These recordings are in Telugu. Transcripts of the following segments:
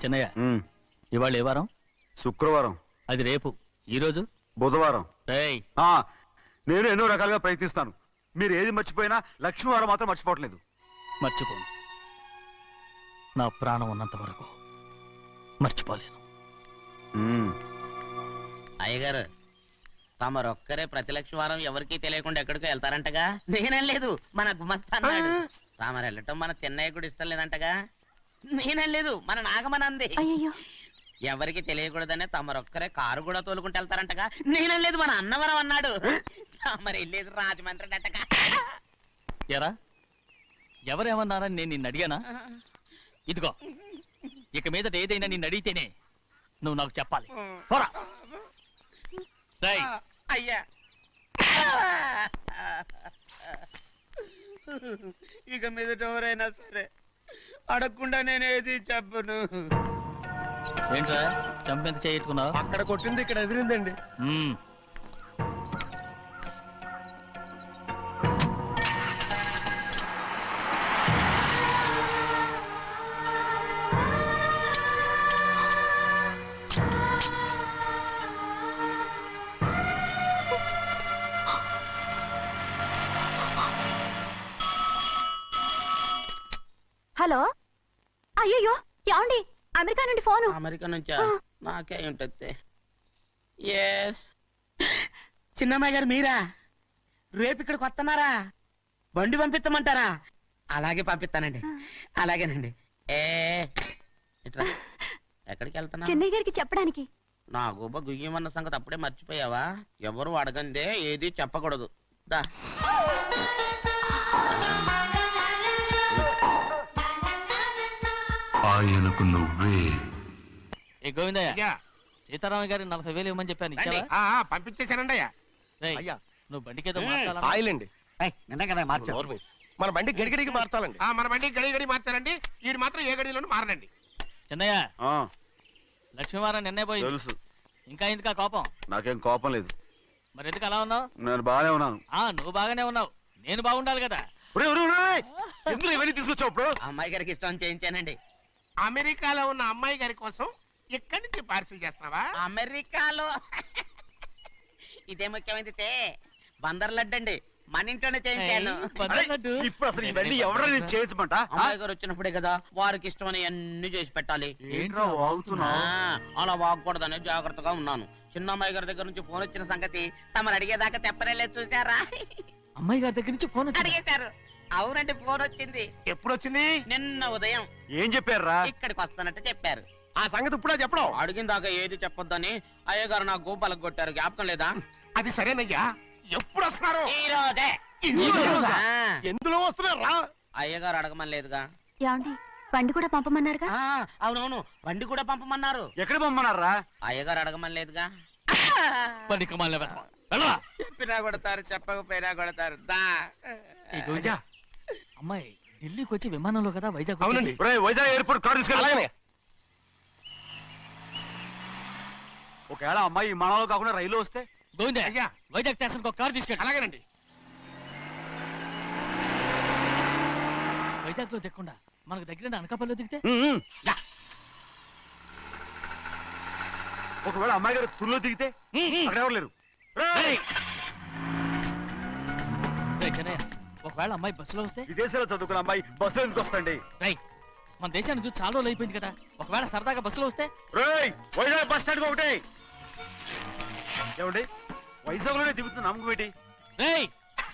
చెన్నయ్య, ఇవాళ ఏ వారం? శుక్రవారం. అది రేపు. ఈ రోజు బుధవారం. నేను ఎన్నో రకాలుగా ప్రయత్నిస్తాను. మీరు ఏది మర్చిపోయినా లక్ష్మీవారం మాత్రం మర్చిపోవట్లేదు. మర్చిపోను. నా ప్రాణం ఉన్నంత వరకు మర్చిపోలేను. అయ్యగారు, తమరొక్కరే ప్రతి లక్ష్మీవారం ఎవరికీ తెలియకుండా ఎక్కడికో వెళ్తారంటగా? నేనేం లేదు, మన గుమస్తా అన్నాడు. తామరు వెళ్ళటం మన చెన్నయ్య కూడా ఇష్టం లేదంటగా? నేనేం లేదు, మన నాగమనంది. ఎవరికి తెలియకూడదనే తమరొక్కరే కారు కూడా తోలుకుంటూ వెళ్తారంటగా? నేనేం లేదు, మన అన్నవరం అన్నాడు. తమరు వెళ్ళేది రాజమండ్రి అంటగా? ఎరా, ఎవరేమన్నారని నేను నిన్ను అడిగానా? ఇదిగో, ఇక మీదట ఏదైనా నిన్ను అడిగితేనే నువ్వు నాకు చెప్పాలి. పోరా. అయ్యా, ఇక మీదట ఎవరైనా సరే అడగకుండా నేనేది చెప్పను. ఏంట్రా చంపెంత చేయించుకున్నావు? అక్కడ కొట్టింది ఇక్కడ ఎదిరిందండి. హలో, అయ్యో ఏమండి? అమెరికా నుండి ఫోను. అమెరికా నుంచా? నాకే ఉంటుంది. చిన్నమ్మాయి గారు మీరా? రేపు ఇక్కడికి వస్తున్నారా? బండి పంపిస్తామంటారా? అలాగే పంపిస్తానండి. అలాగేనండి. ఎక్కడికి వెళ్తున్నా? చెన్నై గారికి చెప్పడానికి. నా గుబ్బ గుయ్యమన్న సంగతి అప్పుడే మర్చిపోయావా? ఎవరు అడగందే ఏది చెప్పకూడదు. దా, ఆయనకు నువ్వే. గోవిందయ్య, సీతారామయ్య గారి 40,000 ఇవ్వమని చెప్పాను. ఇచ్చావా? పంపించేశానండి అయ్యా. నువ్వు బండికేదో మార్చాలా? ఆయిల్ అండి. నిన్న కదా మార్చారు. మన బండి గడిగడికి మార్చాలండి. మన బండి గడి మార్చాలండి. వీడు మాత్రం ఏ గడిలోనూ మారనండి. చెన్నయ్య, లక్ష్మీవారం నిన్నే పోయింది. తెలుసు. ఇంకా ఎందుకా కోపం? నాకేం కోపం లేదు. మరి ఎందుకు అలా ఉన్నావు? నేను బాగానే ఉన్నాను. నువ్వు బాగానే ఉన్నావు, నేను బాగుండాలి కదా. ఎందుకు ఇవన్నీ తీసుకొచ్చావు? అమ్మాయి గారికి ఇష్టం చేయించానండి. అమెరికాలో ఉన్న అమ్మాయి గారి కోసం ఎక్కడి నుంచి పార్సిల్ చేస్తున్నావా? అమెరికాలో ఇదే ముఖ్యమైనది. బందర్ లడ్డు అండి, మన ఇంట్లోనే చేయించాను. ఇప్పుడు అసలు ఇవన్నీ ఎవరైనా చేయించమంట? అమ్మాయి గారు వచ్చినప్పుడే కదా వారికి ఇష్టమని అన్ని చేసి పెట్టాలి. అలా వాగకూడదని జాగ్రత్తగా ఉన్నాను. చిన్న అమ్మాయి గారి దగ్గర నుంచి ఫోన్ వచ్చిన సంగతి తమరు అడిగేదాకా చెప్పలేదు. చూసారా? అమ్మాయి గారి దగ్గర నుంచి ఫోన్ అడిగేశారు. అవునండి, ఫోన్ వచ్చింది. ఎప్పుడు వచ్చింది? నిన్న ఉదయం. ఏం చెప్పారా? ఇక్కడికి వస్తానంటే చెప్పారు. ఆ సంగతి ఇప్పుడే చెప్పడం. అడిగిన దాకా ఏది చెప్పొద్దని అయ్యగారు నా గోపాలకు కొట్టారు. జ్ఞాపకం లేదా? అది సరేనయ్యా, ఎప్పుడు వస్తున్నారు? ఈ రోజే. ఎందులో వస్తున్నారా? అయ్యగారు అడగమని లేదుగా. ఏమండి, బండి కూడా పంపమన్నారుగా? అవునవును, బండి కూడా పంపమన్నారు. ఎక్కడ పంపమన్నారా? అయ్యగారు అడగమని లేదుగా. చెప్పినా కొడతారు, చెప్పకపోయినా కొడతారు. అమ్మాయి ఢిల్లీకి వచ్చి విమానంలో కదా వైజాగ్. అవునండి. వైజాగ్ ఎయిర్పోర్ట్ కార్ తీసుకెళ్ళాలి. ఒకవేళ అమ్మాయి విమానంలో కాకుండా రైలు వస్తే? గోవిందయ్య, వైజాగ్ స్టేషన్ ఒక కార్ తీసుకెళ్ళి. అలాగేనండి. వైజాగ్ లో దిక్కుండా మనకు దగ్గర అనకాపల్లిలో దిగితే? ఒకవేళ అమ్మాయి గారు తుల్లో దిగితే? అక్కడ ఎవరు లేరు. ఒకవేళ అమ్మాయి బస్సులో వస్తే? విదేశాల్లో చదువుకున్న అమ్మాయి బస్సులో ఎందుకు వస్తండి? మన దేశాన్ని చూసి చాలా రోజులు అయిపోయింది కదా. ఒకవేళ సరదాగా బస్సులో వస్తే? వైజాగ్ బస్ స్టాండ్ ఒకటి. ఏమండి, వైజాగ్ లోనే దిగుతుంది నమ్మకం ఏంటి?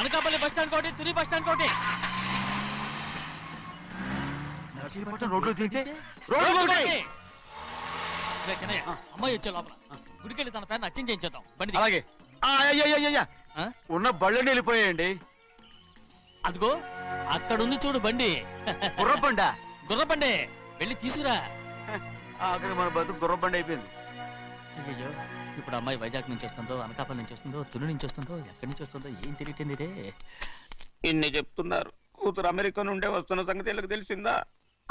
అనకాపల్లి బస్ స్టాండ్ కోటి, తుని బస్ స్టాండ్ కోటి. రోడ్లో దిగితే అమ్మాయి వచ్చే లోపల గుడికెళ్ళి తన పేరుని అచ్చం చేయించేద్దాం. బండి అలాగే. ఉన్న బళ్ళని వెళ్ళిపోయాయండి. అదిగో అక్కడుంది చూడు బండి. గుర్రబండ. గుర్రబండి, వెళ్ళి తీసుకురా. అక్కడ మన బతుకు గుర్రబండి అయిపోయింది. అయ్యో, ఇప్పుడు అమ్మాయి వైజాగ్ నుంచి వస్తుందో, అనకాపల్లి నుంచి వస్తుందో, తుని నుంచి వస్తుందో, ఎక్కడి నుంచి వస్తుందో ఏం తెలియటండి. ఇన్ని చెప్తున్నారు, కూతురు అమెరికా నుండే వస్తున్న సంగతి వీళ్ళకి తెలిసిందా?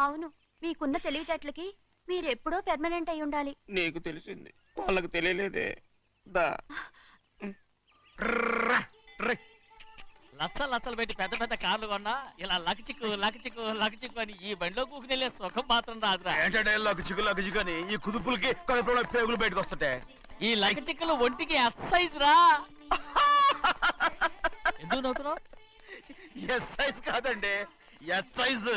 అవును, మీకున్న తెలివితేటలకి మీరెప్పుడో పెర్మనెంట్ అయి ఉండాలి. నీకు తెలిసింది, వాళ్ళకి తెలియలేదే. దా లచ్చలు పెట్టి పెద్ద పెద్ద కార్లు కొన్నా ఇలా లకచిక్కు అని ఈ బండిలో కూకుని వెళ్ళే సుఖం మాత్రం రాదురా. ఏంటంటే లగ్గు అని ఈ కుదుపులకి కడుపులో పేగులు బయటకు వస్తుంటాయి. ఈ లకచిక్కులు ఒంటికి ఎక్సైజ్ రా. ఎందుకు నవ్వుతున్నావు? ఎస్ సైజ్ కాదండి, ఎస్ సైజ్.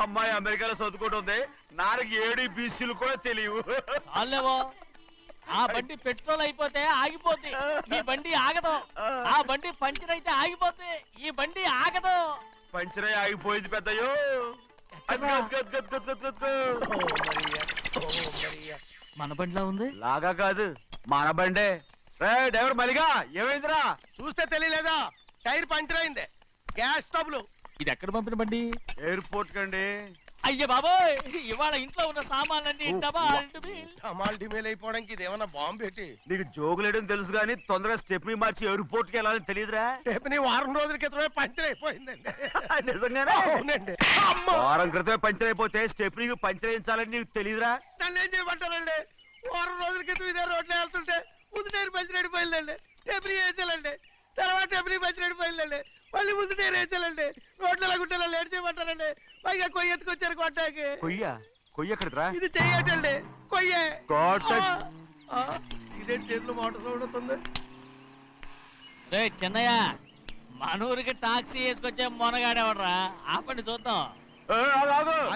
అమ్మాయి అమెరికాలో చదువుకుంటుంది, నాకు 7 బీసీలు కూడా తెలియవు. చాలేవో, ఆ బండి పెట్రోల్ అయిపోతే ఆగిపోద్ది, ఈ బండి ఆగదు. ఆ బండి పంచర్ అయితే ఆగిపోద్ది, ఈ బండి ఆగదు. పంచరే ఆగిపోయింది పెద్దయ్యో. మన బండిలో ఉంది. లాగా కాదు, మన బండే. డ్రైవర్ మలిగా ఏమైందిరా? చూస్తే తెలియలేదా? టైర్ పంచర్ అయింది. గ్యాస్ స్టవ్లు. ఇది ఎక్కడ పంపిన బండి? ఎయిర్పోర్ట్ కండి. అయ్య బాబోయ్, ఇవాళ ఇంట్లో ఉన్న సామాన్లన్నీ డబల్ డుబిల్. అమాల్ డిమేల్ అయిపోవడానికి ఇదేమన్నా బాంబు పెట్టి. నీకు జోగులేయడం తెలుసు కానీ తొందరగా స్టెప్ని మార్చి ఎయిర్పోర్ట్ కి వెళ్ళాలని తెలియదురా? రేపు వారం రోజుల క్రితమే పంచర్ అయిపోయిందండి. నిజంగానే? అవునండి. వారం క్రితమే పంచర్ అయిపోతే స్టెప్నీకి పంచర్ వేయించాలని నీకు తెలియదురా? నన్ను ఏం చేయమంటారండి? వారం రోజుల క్రితం ఇదే రోడ్లో వెళ్తుంటే ముందు టైర్ పంచర్ అయిపోయిందండి. టెబ్రీ వేసాలండి, తర్వాత టెబ్రీ పంచర్ అయిపోయిందండి, మళ్ళీ ముందు టైర్ వేసాలండి. రోడ్లు ఎలాగుంటే లేట్ చేయమంటారండి. పైగా కొయ్య ఎత్తుకొచ్చారు కొట్టాకి. కొయ్య ఎక్కడిరా? ఇది చెయ్యటండి, కొయ్యే. God touch. ఇదేంటి చేతిలో మోటార్ సౌండ్ అవుతుంది? రే చిన్నయ్య, మన ఊరికి టాక్సీ వేసుకొచ్చే మొనగాడేవడరా? ఆపండి చూద్దాం.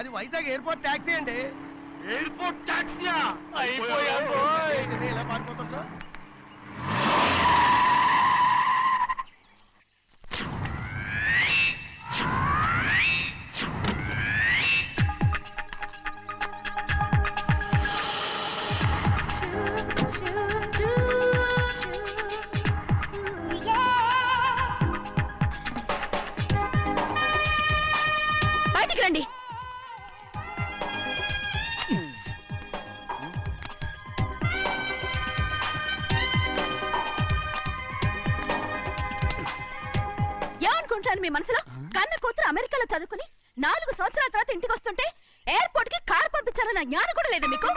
అది వైజాగ్ ఎయిర్పోర్ట్ ట్యాక్సీ అండి. ఎయిర్పోర్ట్ టాక్సీయా? ఇలా పారిపోతుండ్రా? బయటికి రండి. ఏమనుకుంటాను మీ మనసులో? కన్న కూతురు అమెరికాలో చదువుకుని 4 సంవత్సరాల తర్వాత ఇంటికి వస్తుంటే ఎయిర్పోర్ట్ కి కార్ పంపించాలన్న జ్ఞానం కూడా లేదా మీకు?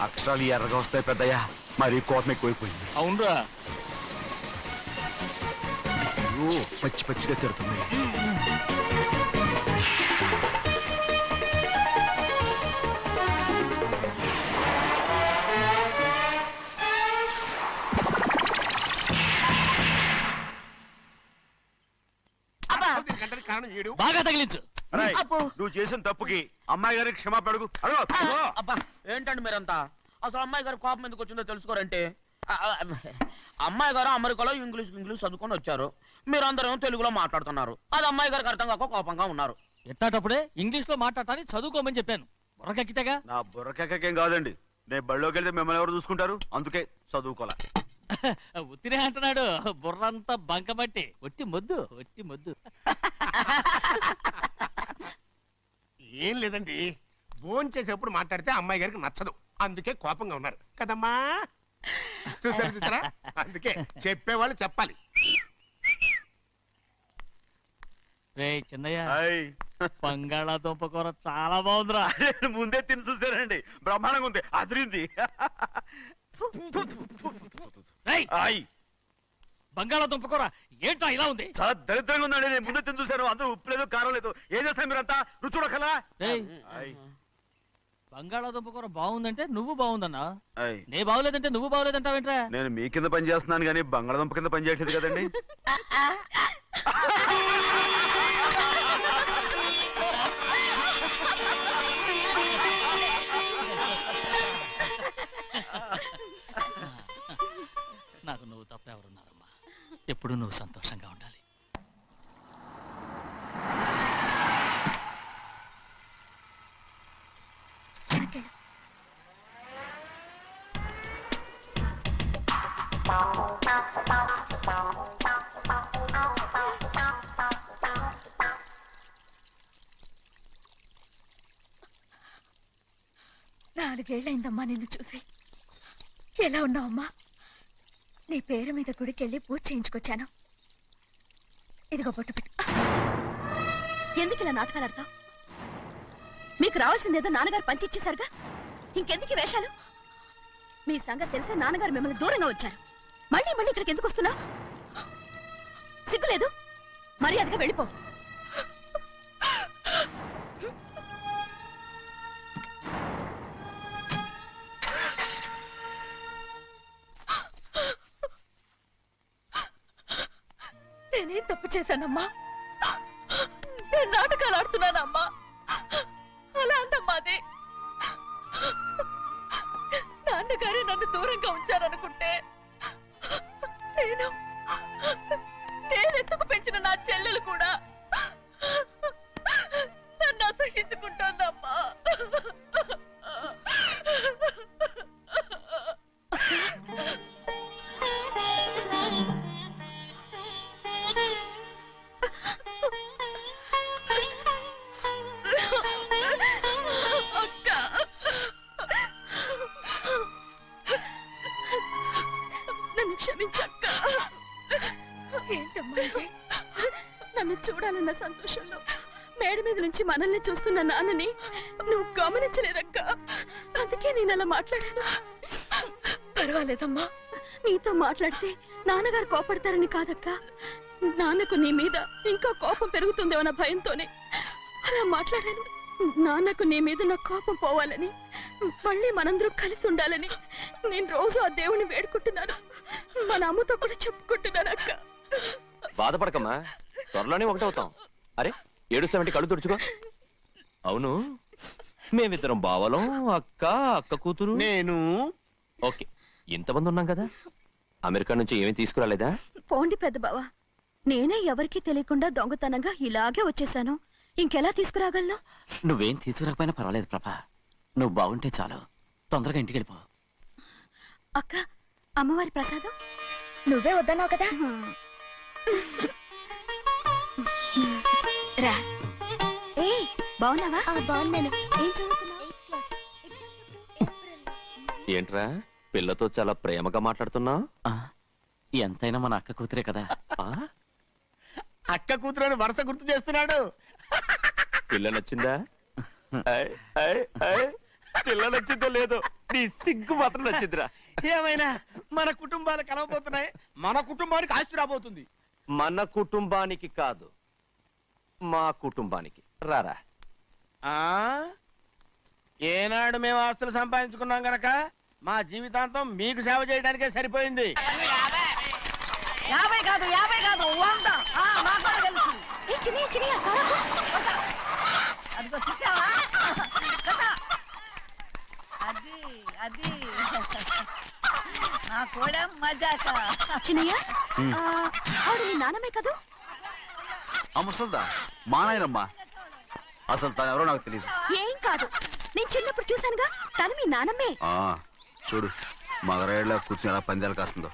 అక్షరాలు ఎర్రగా వస్తాయి పెద్దయ్యా, మరి కోపం ఎక్కువైపోయింది. అవునరా, పచ్చి పచ్చిగా తిడుతుంది. దీనికంటే కారణం ఏడు. బాగా తగిలించు. రేయ్, నువ్వు చేసిన తప్పుకి అమ్మాయి గారికి క్షమాపణ అడుగు. అబ్బా ఏంటండి మీరంతా? అసలు అమ్మాయి గారు కోపం ఎందుకు వచ్చిందో తెలుసుకోరంటే, అమ్మాయి గారు అమెరికాలో ఇంగ్లీష్ చదువుకొని వచ్చారు, మీరందరూ తెలుగులో మాట్లాడుతున్నారు. అది అమ్మాయి గారికి అర్థం కాక కోపంగా ఉన్నారు. ఎట్టాటప్పుడే ఇంగ్లీష్ లో మాట్లాడటానికి చదువుకోమని చెప్పాను. బుర్రకెక్కితేగా. నా బుర్రకేకేం కాదండి, నేను బళ్ళోకి వెళ్తే మిమ్మల్ని ఎవరు చూసుకుంటారు? అందుకే చదువుకోలే. ఉత్తినే అంటున్నాడు, బుర్రంతా బంకబట్టి. ఒట్టి మొద్దు. ఏం లేదండి, ఫోన్ చేసేప్పుడు మాట్లాడితే అమ్మాయి గారికి నచ్చదు, అందుకే కోపంగా ఉన్నారు కదమ్మా. చూసారా? అందుకే చెప్పేవాళ్ళు చెప్పాలి. రే చిన్నయ్య, హాయ్. బంగాళాదుంప కూర చాలా బాగుందిరా. నేను ముందే తిని చూసానండి, బ్రహ్మాండంగా ఉంది, అదిరింది. రేయ్, హాయ్. బంగాళాదుంప కూర ఏంటా ఇలా ఉంది? చాలా దరిద్రంగా ఉందండి, నేను ముందే తిని చూశాను. అందరూ ఉప్పు లేదు, కారం లేదు. ఏం చేస్తాను మీరంతా? రుచి చూడకలా. రేయ్, హాయ్. బంగాళాదుంప కూర బాగుందంటే నువ్వు బాగుందన్నా, హాయ్. నే బాగులేదంటే నువ్వు బాగులేదంటావేంట్రా? నేను మీ కింద పని చేస్తున్నాను కానీ బంగాళదుంప కింద పని చేయట్లేదు కదండి. నాకు నువ్వు తప్ప ఎవరున్నారమ్మా? ఎప్పుడు నువ్వు సంతోషంగా ఉండాలి. లోపలికెళ్ళు. నాలుగేళ్లైందమ్మా నిన్ను చూసి. ఎలా ఉన్నావమ్మా? నీ పేరు మీద గుడికెళ్ళి పూజ చేయించుకొచ్చాను. ఇదిగో బొట్టు పెట్టు. ఎందుకు ఇలా నాటకాలు ఆడతావు? మీకు రావాల్సిందేదో నాన్నగారు పంచిచ్చేశారుగా, ఇంకెందుకు వేషాలు? మీ సంగతి తెలిసే నాన్నగారు మిమ్మల్ని దూరంగా వచ్చారు. మళ్ళీ మళ్ళీ ఇక్కడికి ఎందుకు వస్తున్నా? సిగ్గులేదు? మర్యాదగా వెళ్ళిపో. నేనేం తప్పు చేశానమ్మా? నేను నాటకాలు ఆడుతున్నానమ్మా. అలా అందమ్మా అది. నాన్నగారే నన్ను దూరంగా ఉంచారనుకుంటే నేనెత్తుకు పెంచిన నా చెల్లెలు కూడా నన్ను అసహించుకుంటోందమ్మా. క్షమించక్క. ఏంటమ్మా ఇది? నన్ను చూడాలన్న సంతోషంలో మేడ మీద నుంచి మనల్ని చూస్తున్న నాన్నని నువ్వు గమనించలేదక్క. అందుకే నేను అలా మాట్లాడాను. పర్వాలేదమ్మా, నీతో మాట్లాడితే నాన్నగారు కోపడతారని కాదక్క. నాన్నకు నీ మీద ఇంకా కోపం పెరుగుతుందేమన్న భయంతోనే అలా మాట్లాడాను. నాన్నకు నీ మీద నా కోపం పోవాలని, మళ్ళీ మనందరం కలిసి ఉండాలని నేను రోజు ఆ దేవుని వేడుకుంటున్నాను. మన అమ్మతో కూడా చెప్పుకుంటున్నాను అక్క. బాధపడకమ్మా, త్వరలోనే ఒకటవుతాం. అరే ఏడుస్తామంటే కళ్ళు తుడుచుకో. అవును, మేమిద్దరం బావలం, అక్క అక్క కూతురు నేను. ఓకే, ఇంతమంది ఉన్నాం కదా. అమెరికా నుంచి ఏమీ తీసుకురాలేదా? పోండి పెద్ద బావా, నేనే ఎవరికీ తెలియకుండా దొంగతనంగా ఇలాగే వచ్చేసాను. ఇంకెలా తీసుకురాగలను? నువ్వేం తీసుకురాకపోయినా పర్వాలేదు ప్రభా, నువ్వు బాగుంటే చాలు. తొందరగా ఇంటికి వెళ్ళిపో. అక్క, అమ్మవారి ప్రసాదం నువ్వే వద్దన్నావు కదా. రా. ఏ బాగున్నావా? బాగున్నాను. ఏం చదువుతున్నావు? ఏంట్రా పిల్లతో చాలా ప్రేమగా మాట్లాడుతున్నావు? ఎంతైనా మన అక్క కూతురే కదా. అక్క కూతురు వరుస గుర్తు చేస్తున్నాడు. పిల్ల నచ్చిందా? పిల్ల నచ్చిందో లేదో, నీ సిగ్గు మాత్రం నచ్చిందిరా. ఏమైనా మన కుటుంబాలు కలవబోతున్నాయి. మన కుటుంబానికి ఆస్తి రాబోతుంది. మన కుటుంబానికి కాదు, మా కుటుంబానికి. రారా. ఏనాడు మేము ఆస్తులు సంపాదించుకున్నాం గనక మా జీవితాంతం మీకు సేవ చేయడానికే సరిపోయింది. 50 కాదు 100. అదిగో చూసావా? అది అది నా కూడా మజాక. చిన్నయ్య, ఆవిడ మీ నాన్నమే కదా? ముసల్దా మా నాయనమ్మా. అసలు తను ఎవరో నాకు తెలియదు. ఏం కాదు, నేను చిన్నప్పుడు చూశానుగా, తను మీ నాన్నమ్మే. చూడు మగరాయిలా కూర్చుని ఎలా పందాలు కాస్తుందో.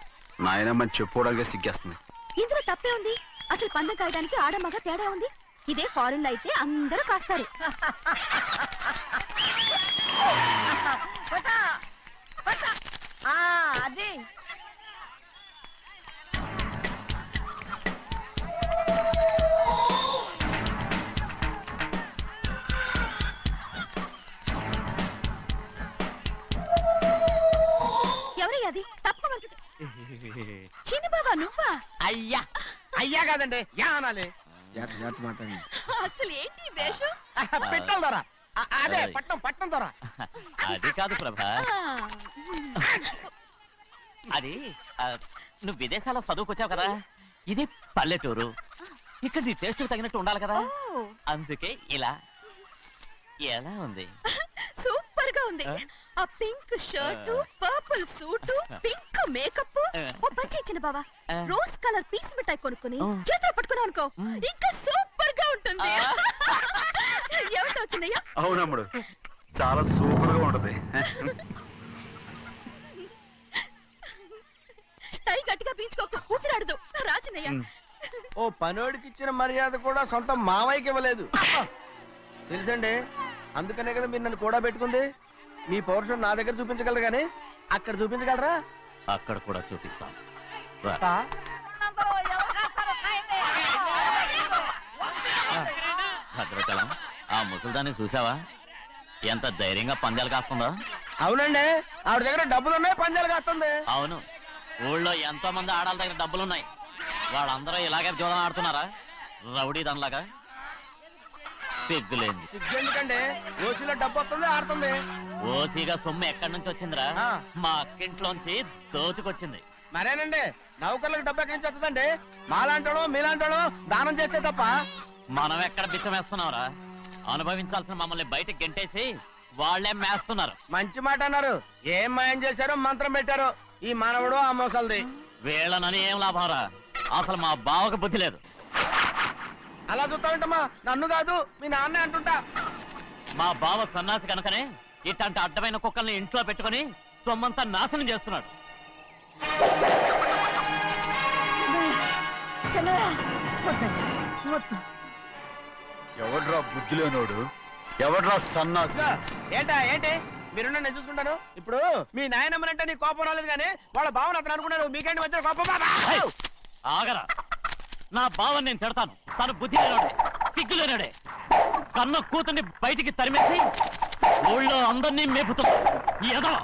నాయనమ్మని చెప్పుకోవడానికి సిగ్గేస్తుంది. ఇందులో తప్పే ఉంది? అసలు పందెం కాయడానికి ఆడమగ తేడా ఉంది. ఇదే ఫారెన్ లో అయితే అందరూ కాస్తారు. అది ఎవరయ్యా అది? తప్పమంటు. చిన్న బాబా నువ్వా? అయ్యా అయ్యా కాదండి, యా అనాలి. అసలు ఏంటి వేషం? పెట్టాలి దొర. అదే పట్నం దొర. అది కాదు ప్రభా, అది నువ్వు విదేశాల్లో చదువుకొచ్చావు కదా, ఇది పల్లెటూరు. ఇక్కడ నీ టేస్ట్ తగినట్టు ఉండాలి కదా, అందుకే ఇలా. ఎలా ఉంది? సూపర్ గా ఉంది. ఆ pink shirt, purple suit, pink makeup. ఓ పని ఇచ్చిన బావా, రోజ్ కలర్ పీస్ మిఠాయి కొనుక్కుని చేతిలో పట్టుకున్నావు అనుకో, ఇంకా సూపర్ గా ఉంటుంది. ఏమిటో చిన్నయ్య? అవునమ్ముడు, చాలా సూపర్ గా ఉంటది. టై గట్టిగా పీంచుకోక ఊపిరాడదు రాజనయ్య. ఓ పనోడికి ఇచ్చిన మర్యాద కూడా సొంత మావయ్యకి ఇవ్వలేదు తెలుసండి. అందుకనే కదా మీరు నన్ను కూడా పెట్టుకుంది. మీ పౌరుషం నా దగ్గర చూపించగలరు కానీ అక్కడ చూపించగలరా? అక్కడ కూడా చూపిస్తాం. రా. ఎవరు కాస్తారో కాయండి. భద్రాచలం, ఆ ముసల్దాన్ని చూసావా? ఎంత ధైర్యంగా పందాలు కాస్తుందో. అవునండి, ఆవిడ దగ్గర డబ్బులు ఉన్నాయి, పందాలు కాస్తుంది. అవును, ఊళ్ళో ఎంతో మంది ఆడాళ్ళ దగ్గర డబ్బులున్నాయి. వాళ్ళందరూ ఇలాగే జోదం ఆడుతున్నారా? రౌడీ దానిలాగా. సిగ్గులేంది. సిగ్గెందుకండి? ఓసీలో డబ్బు వస్తుంది, ఆడుతుంది. ఓసీగా సొమ్ము ఎక్కడి నుంచి వచ్చిందిరా? ఆ. మా అక్కింట్లోంచి దోచుకొచ్చింది. మరేనండి, నౌకర్లకు డబ్బు ఎక్కడి నుంచి వస్తుందండి? మాలాంటోళ్ళు మీలాంటోళ్ళు దానం చేస్తే తప్ప. మనం ఎక్కడ బిచ్చం వేస్తున్నావురా? అనుభవించాల్సిన మమ్మల్ని బయటకు గెంటేసి వాళ్లే మేస్తున్నారు. మంచి మాట అన్నారు. ఏం మాయం చేశారో మంత్రం పెట్టారో ఈ మానవుడు ఆ మోసల్ది. వీళ్ళనని ఏం లాభంరా? అసలు మా బావకు బుద్ధి లేదు. అలా చూస్తా ఉంటామా? నన్ను కాదు మీ నాన్నే అంటుంటా. మా బావ సన్నాసి కనుకనే ఇట్లాంటి అడ్డమైన కుక్కల్ని ఇంట్లో పెట్టుకుని సొమ్మంతా నాశనం చేస్తున్నాడు. ఎవడ్రా బుద్ధి లేనోడు? ఎవడ్రా సన్నాసి? ఏంటా ఏంటి? మీరున్నా నేను చూసుకుంటాను. ఇప్పుడు మీ నాయనమ్మనంటే నీ కోపం రాలేదు కానీ వాళ్ళ భావన అతను అనుకున్నాడు. మీకేంటి వచ్చిన కోపం? ఆగరా, నా బావని నేను తిడతాను. తను బుద్ధి లేనాడే, సిగ్గు లేనాడే. కన్న కూతుర్ని బయటికి తరిమేసి ఊళ్ళో అందరినీ మేపుతున్నా ఈ ఎదవ.